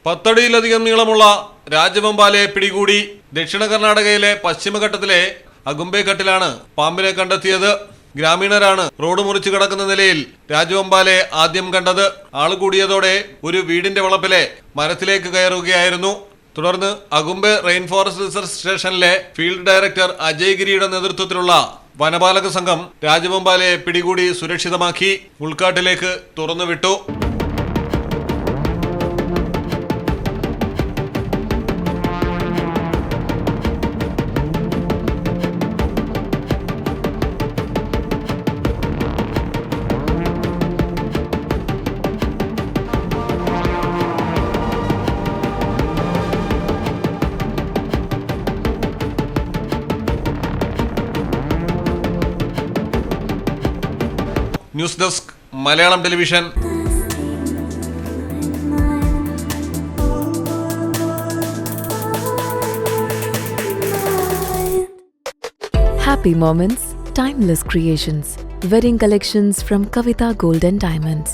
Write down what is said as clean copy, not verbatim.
10 അടിയിലധികം നീളമുള്ള രാജവെമ്പാലയെ പിടികൂടി. ദക്ഷിണ കർണാടകയിലെ പശ്ചിമഘട്ടത്തിലെ അഗുംബെഘട്ടിലാണ് പാമ്പിനെ കണ്ടെത്തിയത്. ഗ്രാമീണരാണ് റോഡ് മുറിച്ചു കിടക്കുന്ന നിലയിൽ രാജവെമ്പാലയെ ആദ്യം കണ്ടത്. ആള് കൂടിയതോടെ ഒരു വീടിന്റെ വളപ്പിലെ മരത്തിലേക്ക് കയറുകയായിരുന്നു. തുടർന്ന് അഗുംബെ റെയിൻ ഫോറസ്റ്റ് റിസർച്ച് സ്റ്റേഷനിലെ ഫീൽഡ് ഡയറക്ടർ അജയ് ഗിരിയുടെ നേതൃത്വത്തിലുള്ള വനപാലക സംഘം രാജവെമ്പാലയെ പിടികൂടി സുരക്ഷിതമാക്കി ഉൾക്കാട്ടിലേക്ക് തുറന്നുവിട്ടു. News desk Malayalam television. Happy moments, timeless creations. Wedding collections from Kavita Gold and Diamonds.